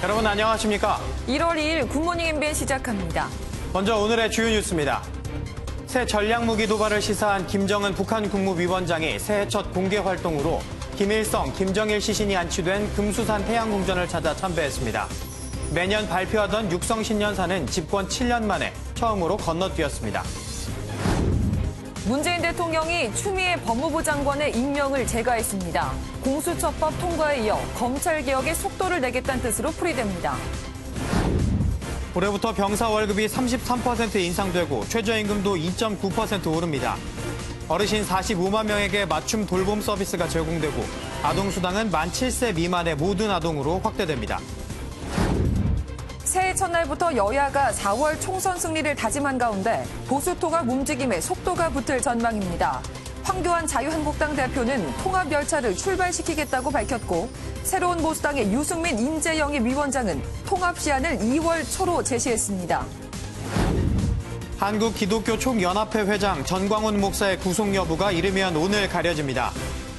여러분 안녕하십니까? 1월 2일 굿모닝 MBN 시작합니다. 먼저 오늘의 주요 뉴스입니다. 새 전략무기 도발을 시사한 김정은 북한 국무위원장이 새해 첫 공개 활동으로 김일성, 김정일 시신이 안치된 금수산 태양궁전을 찾아 참배했습니다. 매년 발표하던 육성신년사는 집권 7년 만에 처음으로 건너뛰었습니다. 문재인 대통령이 추미애 법무부 장관의 임명을 재가했습니다. 공수처법 통과에 이어 검찰개혁에 속도를 내겠다는 뜻으로 풀이됩니다. 올해부터 병사 월급이 33% 인상되고 최저임금도 2.9% 오릅니다. 어르신 45만 명에게 맞춤 돌봄 서비스가 제공되고 아동수당은 만 7세 미만의 모든 아동으로 확대됩니다. 새해 첫날부터 여야가 4월 총선 승리를 다짐한 가운데 보수 통합 움직임에 속도가 붙을 전망입니다. 황교안 자유한국당 대표는 통합 열차를 출발시키겠다고 밝혔고 새로운 보수당의 유승민 인재영입 위원장은 통합 시한을 2월 초로 제시했습니다. 한국기독교총연합회 회장 전광훈 목사의 구속 여부가 이르면 오늘 가려집니다.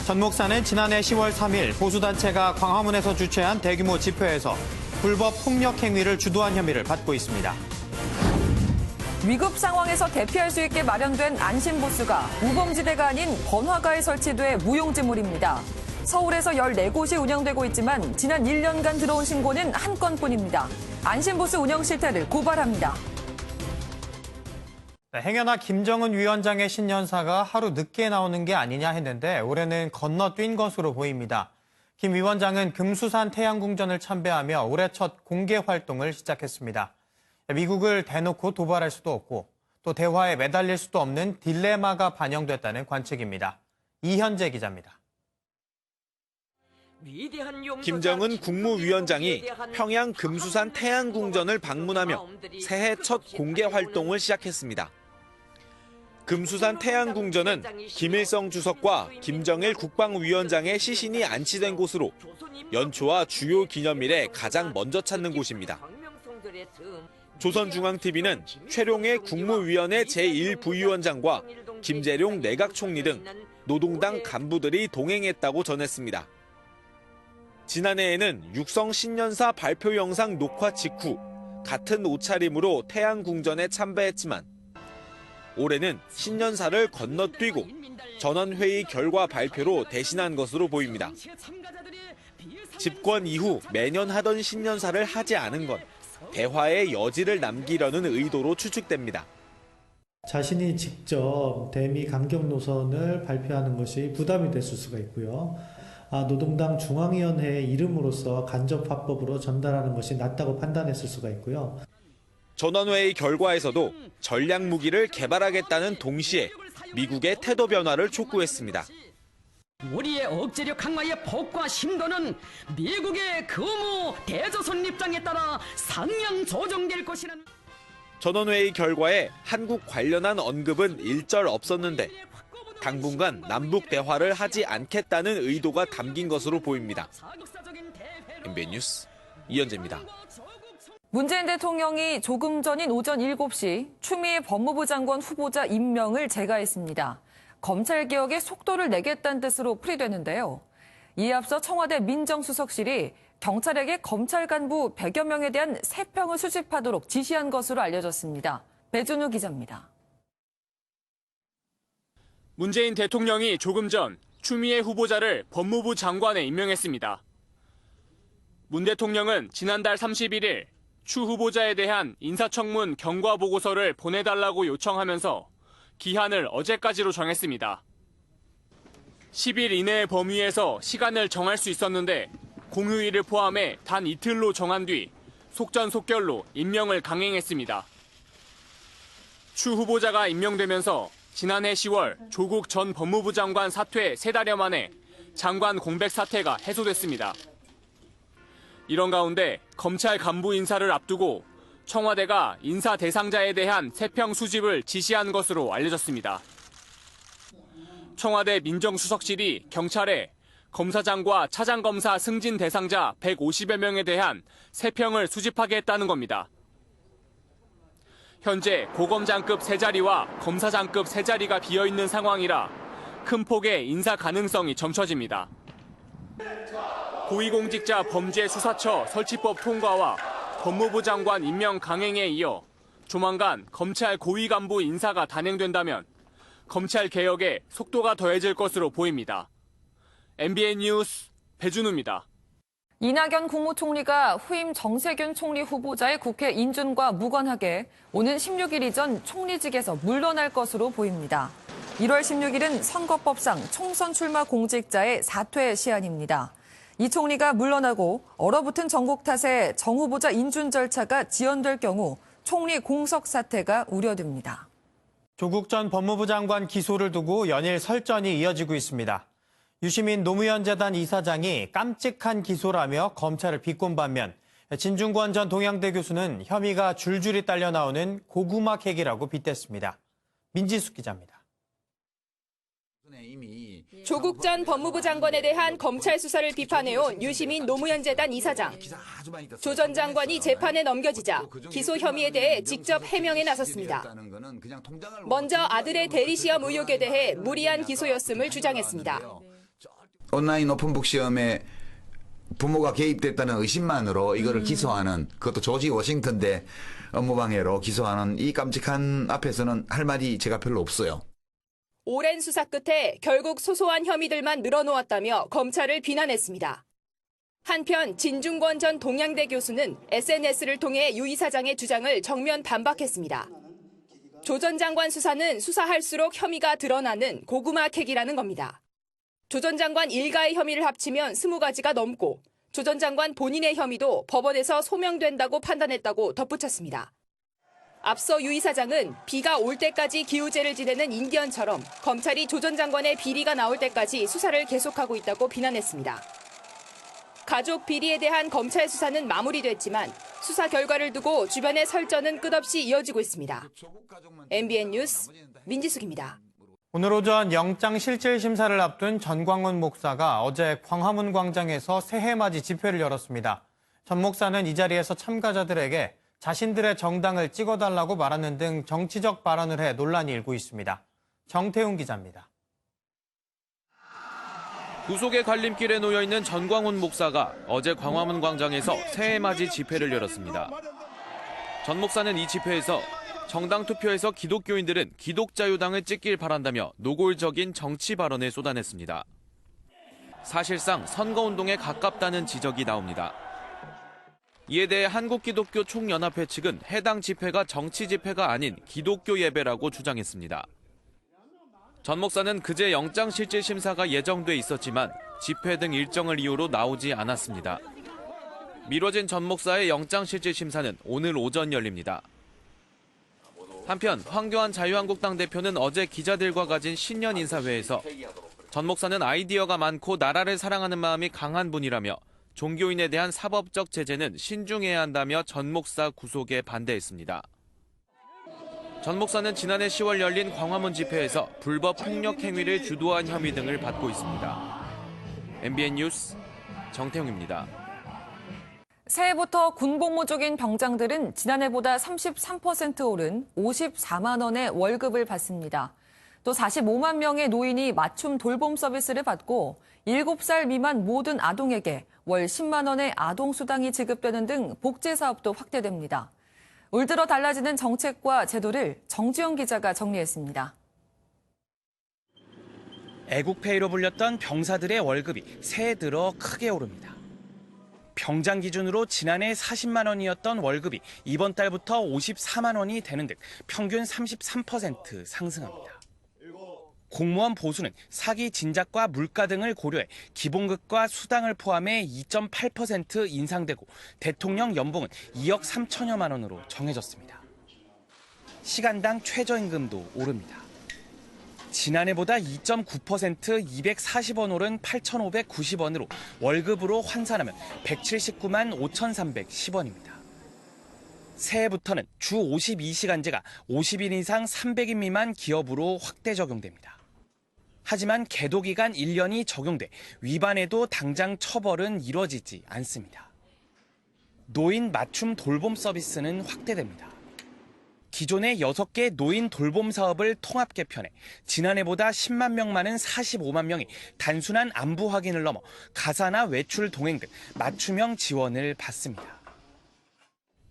전 목사는 지난해 10월 3일 보수단체가 광화문에서 주최한 대규모 집회에서 불법 폭력 행위를 주도한 혐의를 받고 있습니다. 위급 상황에서 대피할 수 있게 마련된 안심부스가 우범지대가 아닌 번화가에 설치돼 무용지물입니다. 서울에서 14곳이 운영되고 있지만 지난 1년간 들어온 신고는 한 건뿐입니다. 안심부스 운영 실태를 고발합니다. 행여나 김정은 위원장의 신년사가 하루 늦게 나오는 게 아니냐 했는데 올해는 건너뛴 것으로 보입니다. 김 위원장은 금수산 태양궁전을 참배하며 올해 첫 공개 활동을 시작했습니다. 미국을 대놓고 도발할 수도 없고 또 대화에 매달릴 수도 없는 딜레마가 반영됐다는 관측입니다. 이현재 기자입니다. 김정은 국무위원장이 평양 금수산 태양궁전을 방문하며 새해 첫 공개 활동을 시작했습니다. 금수산 태양궁전은 김일성 주석과 김정일 국방위원장의 시신이 안치된 곳으로 연초와 주요 기념일에 가장 먼저 찾는 곳입니다. 조선중앙TV는 최룡해 국무위원회 제1부위원장과 김재룡 내각총리 등 노동당 간부들이 동행했다고 전했습니다. 지난해에는 육성신년사 발표 영상 녹화 직후 같은 옷차림으로 태양궁전에 참배했지만 올해는 신년사를 건너뛰고 전원회의 결과 발표로 대신한 것으로 보입니다. 집권 이후 매년 하던 신년사를 하지 않은 건 대화의 여지를 남기려는 의도로 추측됩니다. 자신이 직접 대미 강경 노선을 발표하는 것이 부담이 됐을 수가 있고요. 노동당 중앙위원회의 이름으로서 간접 화법으로 전달하는 것이 낫다고 판단했을 수가 있고요. 전원회의 결과에서도 전략무기를 개발하겠다는 동시에 미국의 태도 변화를 촉구했습니다. 우리의 억제력 강화의 폭과 심도는 미국의 금호 대조선 입장에 따라 상향 조정될 것이라는. 전원회의 결과에 한국 관련한 언급은 일절 없었는데 당분간 남북 대화를 하지 않겠다는 의도가 담긴 것으로 보입니다. MBN 뉴스 이현재입니다. 문재인 대통령이 조금 전인 오전 7시 추미애 법무부 장관 후보자 임명을 재가했습니다. 검찰개혁에 속도를 내겠다는 뜻으로 풀이되는데요. 이에 앞서 청와대 민정수석실이 경찰에게 검찰 간부 100여 명에 대한 세평을 수집하도록 지시한 것으로 알려졌습니다. 배준우 기자입니다. 문재인 대통령이 조금 전 추미애 후보자를 법무부 장관에 임명했습니다. 문 대통령은 지난달 31일 추 후보자에 대한 인사청문 경과보고서를 보내달라고 요청하면서 기한을 어제까지로 정했습니다. 10일 이내의 범위에서 시간을 정할 수 있었는데 공휴일을 포함해 단 이틀로 정한 뒤 속전속결로 임명을 강행했습니다. 추 후보자가 임명되면서 지난해 10월 조국 전 법무부 장관 사퇴 3달여 만에 장관 공백 사태가 해소됐습니다. 이런 가운데 검찰 간부 인사를 앞두고 청와대가 인사 대상자에 대한 세평 수집을 지시한 것으로 알려졌습니다. 청와대 민정수석실이 경찰에 검사장과 차장검사 승진 대상자 150여 명에 대한 세평을 수집하게 했다는 겁니다. 현재 고검장급 3자리와 검사장급 3자리가 비어있는 상황이라 큰 폭의 인사 가능성이 점쳐집니다. 고위공직자 범죄수사처 설치법 통과와 법무부 장관 임명 강행에 이어 조만간 검찰 고위 간부 인사가 단행된다면 검찰 개혁에 속도가 더해질 것으로 보입니다. MBN 뉴스 배준우입니다. 이낙연 국무총리가 후임 정세균 총리 후보자의 국회 인준과 무관하게 오는 16일 이전 총리직에서 물러날 것으로 보입니다. 1월 16일은 선거법상 총선 출마 공직자의 사퇴 시한입니다. 이 총리가 물러나고 얼어붙은 전국 탓에 정 후보자 인준 절차가 지연될 경우 총리 공석 사퇴가 우려됩니다. 조국 전 법무부 장관 기소를 두고 연일 설전이 이어지고 있습니다. 유시민 노무현 재단 이사장이 깜찍한 기소라며 검찰을 비꼰 반면 진중권 전 동양대 교수는 혐의가 줄줄이 딸려 나오는 고구마 캐기라고 빗댔습니다. 민지숙 기자입니다. 조국 전 법무부 장관에 대한 검찰 수사를 비판해온 유시민 노무현 재단 이사장. 조 전 장관이 재판에 넘겨지자 기소 혐의에 대해 직접 해명에 나섰습니다. 먼저 아들의 대리시험 의혹에 대해 무리한 기소였음을 주장했습니다. 온라인 오픈북 시험에 부모가 개입됐다는 의심만으로 이거를 기소하는, 그것도 조지 워싱턴대 업무방해로 기소하는 이 깜찍한 앞에서는 할 말이 제가 별로 없어요. 오랜 수사 끝에 결국 소소한 혐의들만 늘어놓았다며 검찰을 비난했습니다. 한편 진중권 전 동양대 교수는 SNS를 통해 유 이사장의 주장을 정면 반박했습니다. 조 전 장관 수사는 수사할수록 혐의가 드러나는 고구마 캐기라는 겁니다. 조 전 장관 일가의 혐의를 합치면 20가지가 넘고 조 전 장관 본인의 혐의도 법원에서 소명된다고 판단했다고 덧붙였습니다. 앞서 유 이사장은 비가 올 때까지 기우제를 지내는 인기언처럼 검찰이 조 전 장관의 비리가 나올 때까지 수사를 계속하고 있다고 비난했습니다. 가족 비리에 대한 검찰 수사는 마무리됐지만 수사 결과를 두고 주변의 설전은 끝없이 이어지고 있습니다. MBN 뉴스 민지숙입니다. 오늘 오전 영장실질심사를 앞둔 전광훈 목사가 어제 광화문 광장에서 새해맞이 집회를 열었습니다. 전 목사는 이 자리에서 참가자들에게 자신들의 정당을 찍어달라고 말하는 등 정치적 발언을 해 논란이 일고 있습니다. 정태훈 기자입니다. 구속의 갈림길에 놓여있는 전광훈 목사가 어제 광화문 광장에서 새해맞이 집회를 열었습니다. 전 목사는 이 집회에서 정당 투표에서 기독교인들은 기독자유당을 찍길 바란다며 노골적인 정치 발언을 쏟아냈습니다. 사실상 선거운동에 가깝다는 지적이 나옵니다. 이에 대해 한국기독교 총연합회 측은 해당 집회가 정치 집회가 아닌 기독교 예배라고 주장했습니다. 전 목사는 그제 영장실질심사가 예정돼 있었지만 집회 등 일정을 이유로 나오지 않았습니다. 미뤄진 전 목사의 영장실질심사는 오늘 오전 열립니다. 한편 황교안 자유한국당 대표는 어제 기자들과 가진 신년 인사회에서 전 목사는 아이디어가 많고 나라를 사랑하는 마음이 강한 분이라며 종교인에 대한 사법적 제재는 신중해야 한다며 전 목사 구속에 반대했습니다. 전 목사는 지난해 10월 열린 광화문 집회에서 불법 폭력 행위를 주도한 혐의 등을 받고 있습니다. MBN 뉴스 정태웅입니다. 새해부터 군복무 중인 병장들은 지난해보다 33% 오른 54만 원의 월급을 받습니다. 또 45만 명의 노인이 맞춤 돌봄 서비스를 받고 7살 미만 모든 아동에게 월 10만 원의 아동수당이 지급되는 등 복지 사업도 확대됩니다. 올 들어 달라지는 정책과 제도를 정지영 기자가 정리했습니다. 애국페이로 불렸던 병사들의 월급이 새해 들어 크게 오릅니다. 병장 기준으로 지난해 40만 원이었던 월급이 이번 달부터 54만 원이 되는 등 평균 33% 상승합니다. 공무원 보수는 사기 진작과 물가 등을 고려해 기본급과 수당을 포함해 2.8% 인상되고 대통령 연봉은 2억 3천여만 원으로 정해졌습니다. 시간당 최저임금도 오릅니다. 지난해보다 2.9% 240원 오른 8,590원으로 월급으로 환산하면 179만 5,310원입니다. 새해부터는 주 52시간제가 50인 이상 300인 미만 기업으로 확대 적용됩니다. 하지만 계도기간 1년이 적용돼 위반해도 당장 처벌은 이뤄지지 않습니다. 노인 맞춤 돌봄 서비스는 확대됩니다. 기존의 6개 노인 돌봄 사업을 통합 개편해 지난해보다 10만 명 많은 45만 명이 단순한 안부 확인을 넘어 가사나 외출 동행 등 맞춤형 지원을 받습니다.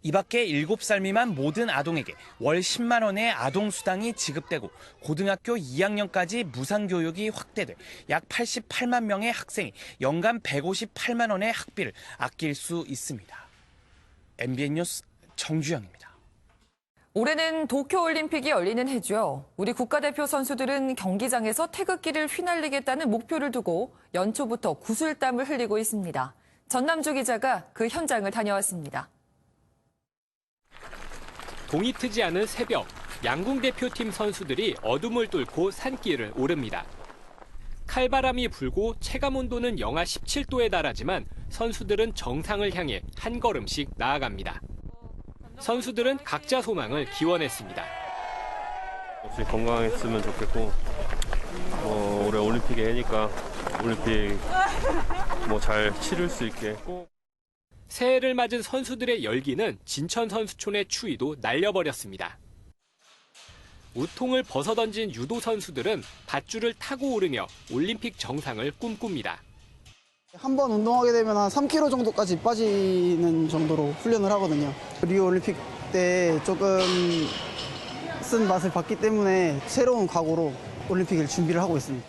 이 밖에 7살 미만 모든 아동에게 월 10만 원의 아동수당이 지급되고 고등학교 2학년까지 무상교육이 확대돼 약 88만 명의 학생이 연간 158만 원의 학비를 아낄 수 있습니다. MBN 뉴스 정주영입니다. 올해는 도쿄올림픽이 열리는 해죠. 우리 국가대표 선수들은 경기장에서 태극기를 휘날리겠다는 목표를 두고 연초부터 구슬땀을 흘리고 있습니다. 전남주 기자가 그 현장을 다녀왔습니다. 동이 트지 않은 새벽, 양궁 대표팀 선수들이 어둠을 뚫고 산길을 오릅니다. 칼바람이 불고 체감온도는 영하 17도에 달하지만 선수들은 정상을 향해 한 걸음씩 나아갑니다. 선수들은 각자 소망을 기원했습니다. 건강했으면 좋겠고, 올해 올림픽에 해니까 올림픽 잘 치를 수 있게 꼭. 새해를 맞은 선수들의 열기는 진천 선수촌의 추위도 날려버렸습니다. 우통을 벗어던진 유도 선수들은 밧줄을 타고 오르며 올림픽 정상을 꿈꿉니다. 한 번 운동하게 되면 한 3kg 정도까지 빠지는 정도로 훈련을 하거든요. 리오 올림픽 때 조금 쓴 맛을 봤기 때문에 새로운 각오로 올림픽을 준비를 하고 있습니다.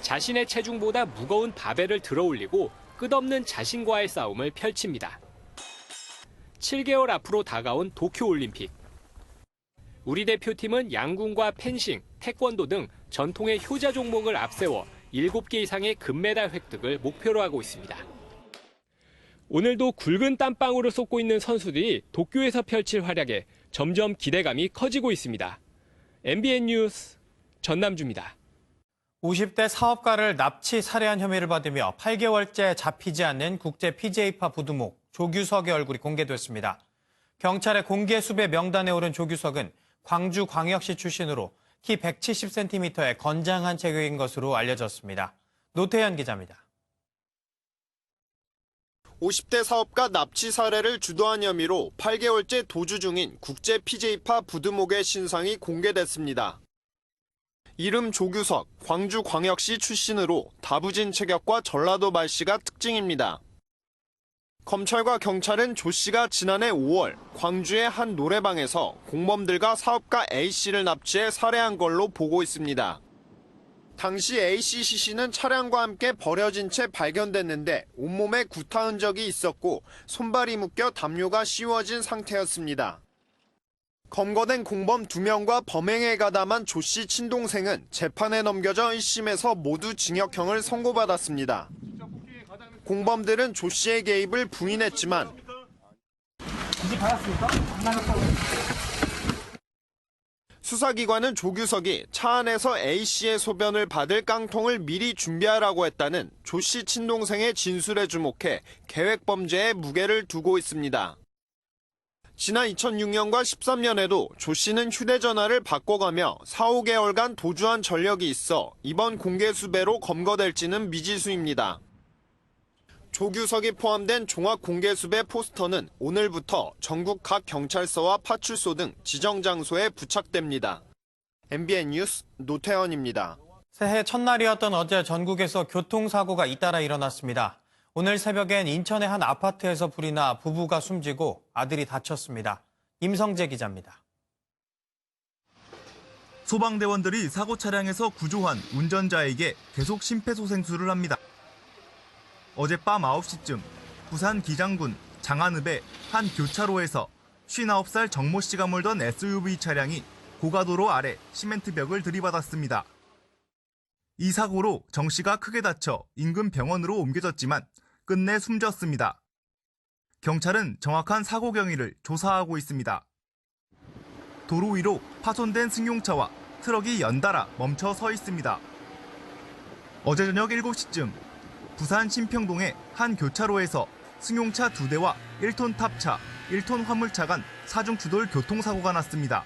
자신의 체중보다 무거운 바벨을 들어 올리고 끝없는 자신과의 싸움을 펼칩니다. 7개월 앞으로 다가온 도쿄올림픽. 우리 대표팀은 양궁과 펜싱, 태권도 등 전통의 효자 종목을 앞세워 7개 이상의 금메달 획득을 목표로 하고 있습니다. 오늘도 굵은 땀방울을 쏟고 있는 선수들이 도쿄에서 펼칠 활약에 점점 기대감이 커지고 있습니다. MBN 뉴스 전남주입니다. 50대 사업가를 납치 살해한 혐의를 받으며 8개월째 잡히지 않는 국제 PJ파 부두목 조규석의 얼굴이 공개됐습니다. 경찰의 공개 수배 명단에 오른 조규석은 광주광역시 출신으로 키 170cm의 건장한 체격인 것으로 알려졌습니다. 노태현 기자입니다. 50대 사업가 납치 살해를 주도한 혐의로 8개월째 도주 중인 국제 PJ파 부두목의 신상이 공개됐습니다. 이름 조규석, 광주광역시 출신으로 다부진 체격과 전라도 말씨가 특징입니다. 검찰과 경찰은 조 씨가 지난해 5월 광주의 한 노래방에서 공범들과 사업가 A씨를 납치해 살해한 걸로 보고 있습니다. 당시 A씨 시신은 차량과 함께 버려진 채 발견됐는데 온몸에 구타 흔적이 있었고 손발이 묶여 담요가 씌워진 상태였습니다. 검거된 공범 2명과 범행에 가담한 조 씨 친동생은 재판에 넘겨져 1심에서 모두 징역형을 선고받았습니다. 공범들은 조 씨의 개입을 부인했지만 수사기관은 조규석이 차 안에서 A씨의 소변을 받을 깡통을 미리 준비하라고 했다는 조 씨 친동생의 진술에 주목해 계획범죄에 무게를 두고 있습니다. 지난 2006년과 13년에도 조 씨는 휴대전화를 바꿔가며 4-5개월간 도주한 전력이 있어 이번 공개 수배로 검거될지는 미지수입니다. 조규석이 포함된 종합 공개 수배 포스터는 오늘부터 전국 각 경찰서와 파출소 등 지정 장소에 부착됩니다. MBN 뉴스 노태현입니다. 새해 첫날이었던 어제 전국에서 교통사고가 잇따라 일어났습니다. 오늘 새벽엔 인천의 한 아파트에서 불이 나 부부가 숨지고 아들이 다쳤습니다. 임성재 기자입니다. 소방대원들이 사고 차량에서 구조한 운전자에게 계속 심폐소생술을 합니다. 어젯밤 9시쯤 부산 기장군 장안읍의 한 교차로에서 59살 정모 씨가 몰던 SUV 차량이 고가도로 아래 시멘트 벽을 들이받았습니다. 이 사고로 정 씨가 크게 다쳐 인근 병원으로 옮겨졌지만 끝내 숨졌습니다. 경찰은 정확한 사고 경위를 조사하고 있습니다. 도로 위로 파손된 승용차와 트럭이 연달아 멈춰 서 있습니다. 어제 저녁 7시쯤 부산 신평동의 한 교차로에서 승용차 2대와 1톤 탑차, 1톤 화물차 간 사중 추돌 교통사고가 났습니다.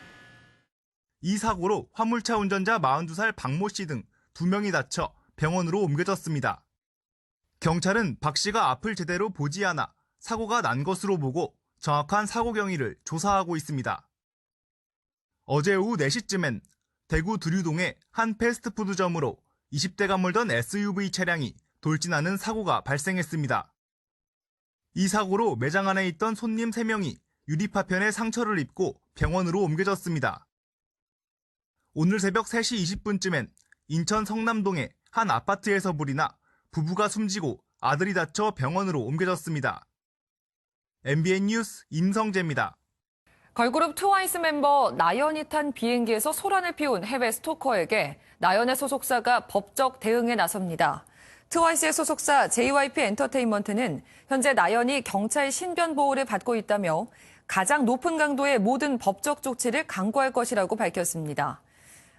이 사고로 화물차 운전자 42살 박모 씨 등 2명이 다쳐 병원으로 옮겨졌습니다. 경찰은 박 씨가 앞을 제대로 보지 않아 사고가 난 것으로 보고 정확한 사고 경위를 조사하고 있습니다. 어제 오후 4시쯤엔 대구 두류동의 한 패스트푸드점으로 20대가 몰던 SUV 차량이 돌진하는 사고가 발생했습니다. 이 사고로 매장 안에 있던 손님 3명이 유리파편에 상처를 입고 병원으로 옮겨졌습니다. 오늘 새벽 3시 20분쯤엔 인천 성남동의 한 아파트에서 불이 나 부부가 숨지고 아들이 다쳐 병원으로 옮겨졌습니다. MBN 뉴스 임성재입니다. 걸그룹 트와이스 멤버 나연이 탄 비행기에서 소란을 피운 해외 스토커에게 나연의 소속사가 법적 대응에 나섭니다. 트와이스의 소속사 JYP 엔터테인먼트는 현재 나연이 경찰 신변 보호를 받고 있다며 가장 높은 강도의 모든 법적 조치를 강구할 것이라고 밝혔습니다.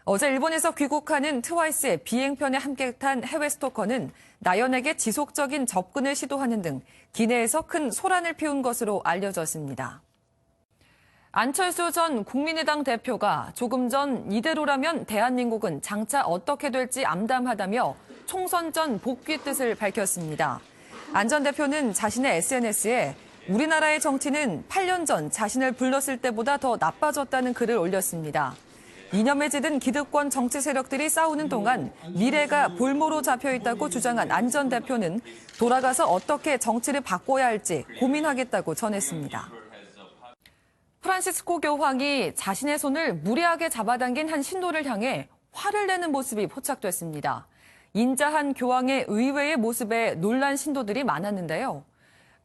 어제 일본에서 귀국하는 트와이스의 비행편에 함께 탄 해외 스토커는 나연에게 지속적인 접근을 시도하는 등 기내에서 큰 소란을 피운 것으로 알려졌습니다. 안철수 전 국민의당 대표가 조금 전 이대로라면 대한민국은 장차 어떻게 될지 암담하다며 총선 전 복귀 뜻을 밝혔습니다. 안 전 대표는 자신의 SNS에 우리나라의 정치는 8년 전 자신을 불렀을 때보다 더 나빠졌다는 글을 올렸습니다. 이념에 찌든 기득권 정치 세력들이 싸우는 동안 미래가 볼모로 잡혀있다고 주장한 안 전 대표는 돌아가서 어떻게 정치를 바꿔야 할지 고민하겠다고 전했습니다. 프란시스코 교황이 자신의 손을 무례하게 잡아당긴 한 신도를 향해 화를 내는 모습이 포착됐습니다. 인자한 교황의 의외의 모습에 놀란 신도들이 많았는데요.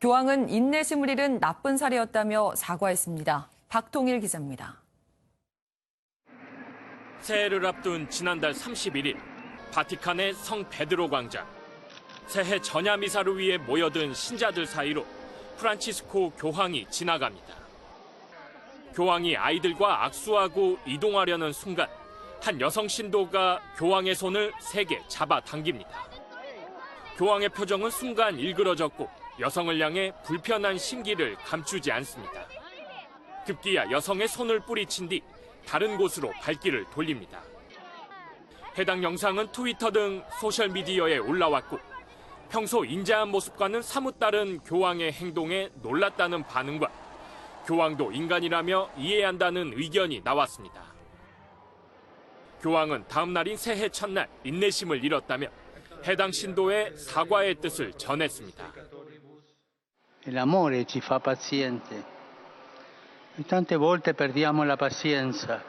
교황은 인내심을 잃은 나쁜 사례였다며 사과했습니다. 박통일 기자입니다. 새해를 앞둔 지난달 31일 바티칸의 성 베드로 광장. 새해 전야 미사를 위해 모여든 신자들 사이로 프란치스코 교황이 지나갑니다. 교황이 아이들과 악수하고 이동하려는 순간 한 여성 신도가 교황의 손을 세게 잡아당깁니다. 교황의 표정은 순간 일그러졌고 여성을 향해 불편한 심기를 감추지 않습니다. 급기야 여성의 손을 뿌리친 뒤 다른 곳으로 발길을 돌립니다. 해당 영상은 트위터 등 소셜미디어에 올라왔고 평소 인자한 모습과는 사뭇 다른 교황의 행동에 놀랐다는 반응과 교황도 인간이라며 이해한다는 의견이 나왔습니다. 교황은 다음 날인 새해 첫날 인내심을 잃었다며 해당 신도의 사과의 뜻을 전했습니다. L'amore ci fa paziente. Tante volte perdiamo la pazienza.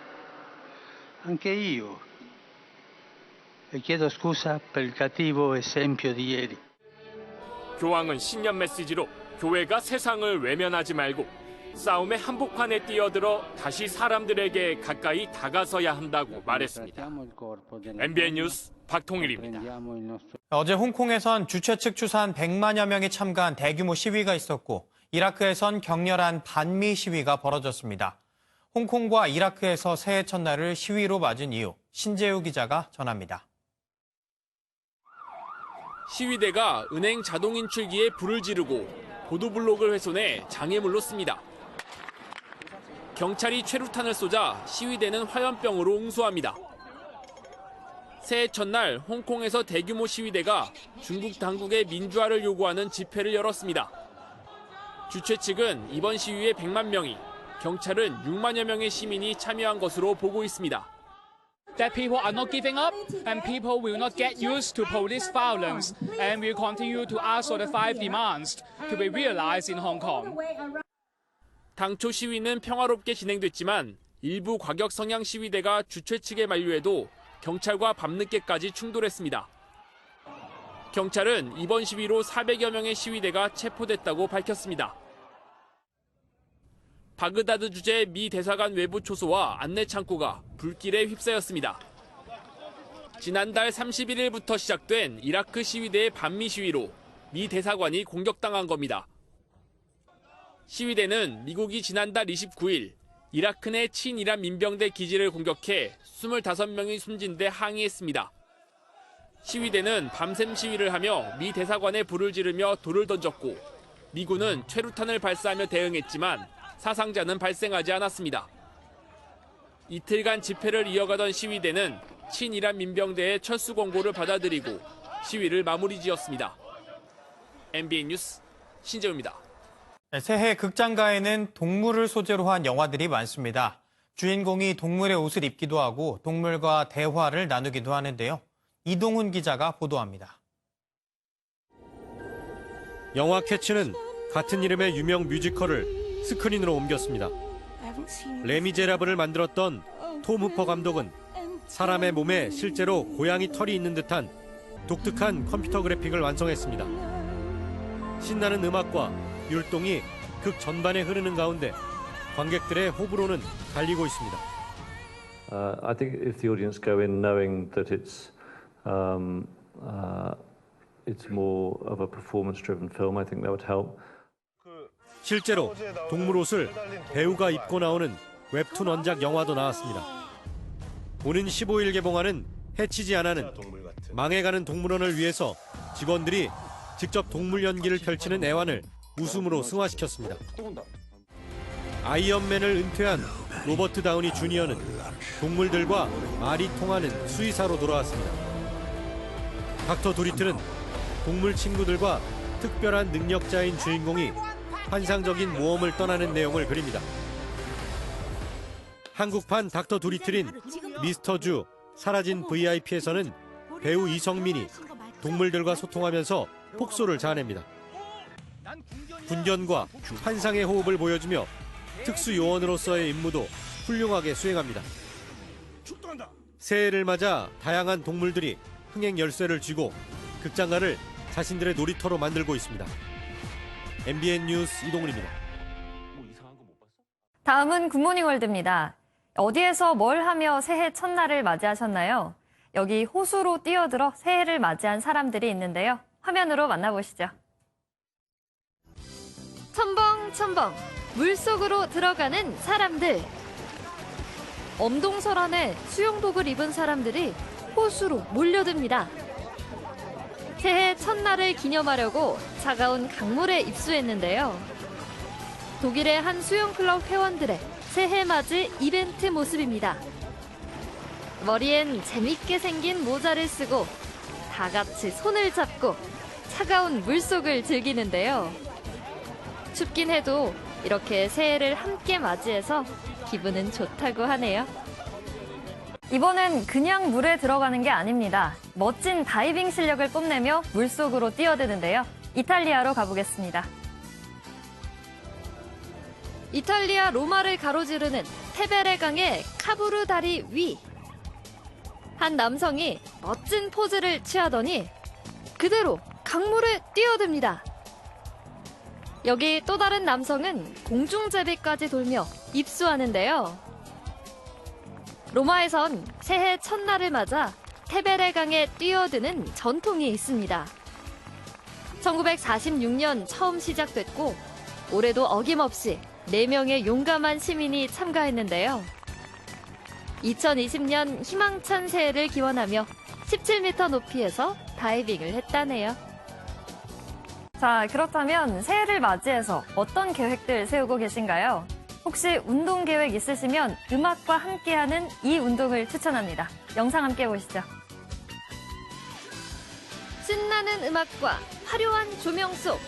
Anche io. E chiedo scusa per il cattivo esempio di ieri. 교황은 신년 메시지로 교회가 세상을 외면하지 말고 싸움의 한복판에 뛰어들어 다시 사람들에게 가까이 다가서야 한다고 말했습니다. MBN 뉴스 박통일입니다. 어제 홍콩에선 주최 측 추산 100만여 명이 참가한 대규모 시위가 있었고 이라크에선 격렬한 반미 시위가 벌어졌습니다. 홍콩과 이라크에서 새해 첫날을 시위로 맞은 이유, 신재우 기자가 전합니다. 시위대가 은행 자동 인출기에 불을 지르고 보도블록을 훼손해 장애물로 씁니다. 경찰이 최루탄을 쏘자 시위대는 화염병으로 응수합니다. 새해 첫날 홍콩에서 대규모 시위대가 중국 당국의 민주화를 요구하는 집회를 열었습니다. 주최 측은 이번 시위에 100만 명이, 경찰은 6만여 명의 시민이 참여한 것으로 보고 있습니다. That people are not giving up and people will not get used to police violence and will continue to ask for the 5 demands to be realized in Hong Kong. 당초 시위는 평화롭게 진행됐지만 일부 과격 성향 시위대가 주최 측에 만류해도 경찰과 밤늦게까지 충돌했습니다. 경찰은 이번 시위로 400여 명의 시위대가 체포됐다고 밝혔습니다. 바그다드 주재 미 대사관 외부 초소와 안내 창고가 불길에 휩싸였습니다. 지난달 31일부터 시작된 이라크 시위대의 반미 시위로 미 대사관이 공격당한 겁니다. 시위대는 미국이 지난달 29일 이라크 내 친이란 민병대 기지를 공격해 25명이 숨진 데 항의했습니다. 시위대는 밤샘 시위를 하며 미 대사관에 불을 지르며 돌을 던졌고 미군은 최루탄을 발사하며 대응했지만 사상자는 발생하지 않았습니다. 이틀간 집회를 이어가던 시위대는 친이란 민병대의 철수 권고를 받아들이고 시위를 마무리 지었습니다. MBN 뉴스 신재우입니다. 새해 극장가에는 동물을 소재로 한 영화들이 많습니다. 주인공이 동물의 옷을 입기도 하고 동물과 대화를 나누기도 하는데요. 이동훈 기자가 보도합니다. 영화 캐츠는 같은 이름의 유명 뮤지컬을 스크린으로 옮겼습니다. 레미제라블을 만들었던 톰 후퍼 감독은 사람의 몸에 실제로 고양이 털이 있는 듯한 독특한 컴퓨터 그래픽을 완성했습니다. 신나는 음악과 율동이 극 전반에 흐르는 가운데 관객들의 호불호는 갈리고 있습니다. I think if the audience go in knowing that it's more of a performance-driven film, I think that would help. 실제로 동물 옷을 배우가 입고 나오는 웹툰 원작 영화도 나왔습니다. 오는 15일 개봉하는 해치지 않아는 망해가는 동물원을 위해서 직원들이 직접 동물 연기를 펼치는 애완을 웃음으로 승화시켰습니다. 아이언맨을 은퇴한 로버트 다우니 주니어는 동물들과 말이 통하는 수의사로 돌아왔습니다. 닥터 도리틀은 동물 친구들과 특별한 능력자인 주인공이 환상적인 모험을 떠나는 내용을 그립니다. 한국판 닥터 도리틀인 미스터 주 사라진 VIP에서는 배우 이성민이 동물들과 소통하면서 폭소를 자아냅니다. 군견과 환상의 호흡을 보여주며 특수 요원으로서의 임무도 훌륭하게 수행합니다. 새해를 맞아 다양한 동물들이 흥행 열쇠를 쥐고 극장가를 자신들의 놀이터로 만들고 있습니다. MBN 뉴스 이동훈입니다. 다음은 굿모닝 월드입니다. 어디에서 뭘 하며 새해 첫날을 맞이하셨나요? 여기 호수로 뛰어들어 새해를 맞이한 사람들이 있는데요. 화면으로 만나보시죠. 첨벙첨벙 물속으로 들어가는 사람들. 엄동설안에 수영복을 입은 사람들이 호수로 몰려듭니다. 새해 첫날을 기념하려고 차가운 강물에 입수했는데요. 독일의 한 수영클럽 회원들의 새해 맞이 이벤트 모습입니다. 머리엔 재밌게 생긴 모자를 쓰고 다 같이 손을 잡고 차가운 물속을 즐기는데요. 춥긴 해도 이렇게 새해를 함께 맞이해서 기분은 좋다고 하네요. 이번엔 그냥 물에 들어가는 게 아닙니다. 멋진 다이빙 실력을 뽐내며 물속으로 뛰어드는데요. 이탈리아로 가보겠습니다. 이탈리아 로마를 가로지르는 테베레 강의 카부르 다리 위. 한 남성이 멋진 포즈를 취하더니 그대로 강물에 뛰어듭니다. 여기 또 다른 남성은 공중제비까지 돌며 입수하는데요. 로마에선 새해 첫날을 맞아 테베레 강에 뛰어드는 전통이 있습니다. 1946년 처음 시작됐고 올해도 어김없이 4명의 용감한 시민이 참가했는데요. 2020년 희망찬 새해를 기원하며 17m 높이에서 다이빙을 했다네요. 자, 그렇다면 새해를 맞이해서 어떤 계획들 세우고 계신가요? 혹시 운동 계획 있으시면 음악과 함께하는 이 운동을 추천합니다. 영상 함께 보시죠. 신나는 음악과 화려한 조명 속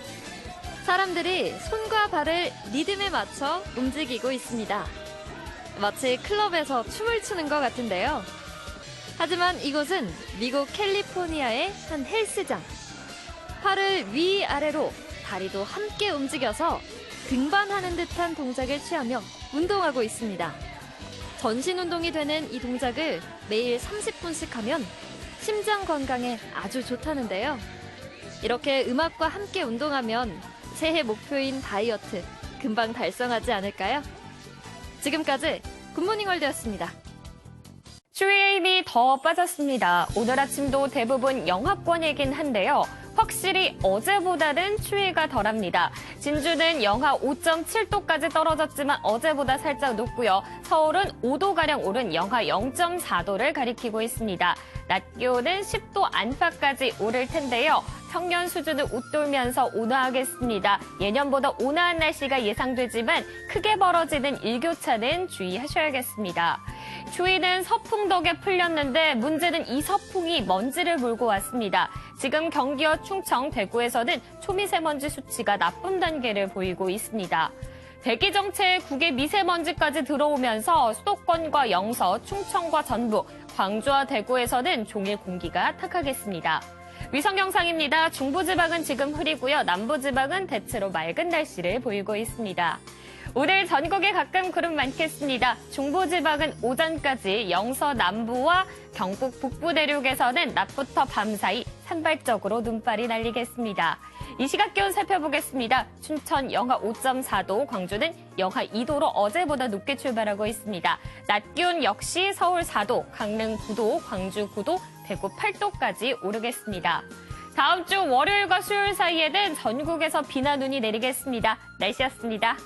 사람들이 손과 발을 리듬에 맞춰 움직이고 있습니다. 마치 클럽에서 춤을 추는 것 같은데요. 하지만 이곳은 미국 캘리포니아의 한 헬스장. 팔을 위아래로 다리도 함께 움직여서 등반하는 듯한 동작을 취하며 운동하고 있습니다. 전신 운동이 되는 이 동작을 매일 30분씩 하면 심장 건강에 아주 좋다는데요. 이렇게 음악과 함께 운동하면 새해 목표인 다이어트 금방 달성하지 않을까요? 지금까지 굿모닝 월드였습니다. 추위에 힘이 더 빠졌습니다. 오늘 아침도 대부분 영하권이긴 한데요. 확실히 어제보다는 추위가 덜합니다. 진주는 영하 5.7도까지 떨어졌지만 어제보다 살짝 높고요. 서울은 5도가량 오른 영하 0.4도를 가리키고 있습니다. 낮 기온은 10도 안팎까지 오를 텐데요. 평년 수준을 웃돌면서 온화하겠습니다. 예년보다 온화한 날씨가 예상되지만 크게 벌어지는 일교차는 주의하셔야겠습니다. 추위는 서풍 덕에 풀렸는데 문제는 이 서풍이 먼지를 몰고 왔습니다. 지금 경기와 충청, 대구에서는 초미세먼지 수치가 나쁨 단계를 보이고 있습니다. 대기 정체에 국외 미세먼지까지 들어오면서 수도권과 영서, 충청과 전북, 광주와 대구에서는 종일 공기가 탁하겠습니다. 위성 영상입니다. 중부지방은 지금 흐리고요. 남부지방은 대체로 맑은 날씨를 보이고 있습니다. 오늘 전국에 가끔 구름 많겠습니다. 중부지방은 오전까지, 영서 남부와 경북 북부 내륙에서는 낮부터 밤 사이 산발적으로 눈발이 날리겠습니다. 이 시각 기온 살펴보겠습니다. 춘천 영하 5.4도, 광주는 영하 2도로 어제보다 높게 출발하고 있습니다. 낮 기온 역시 서울 4도, 강릉 9도, 광주 9도, 대구 8도까지 오르겠습니다. 다음 주 월요일과 수요일 사이에는 전국에서 비나 눈이 내리겠습니다. 날씨였습니다.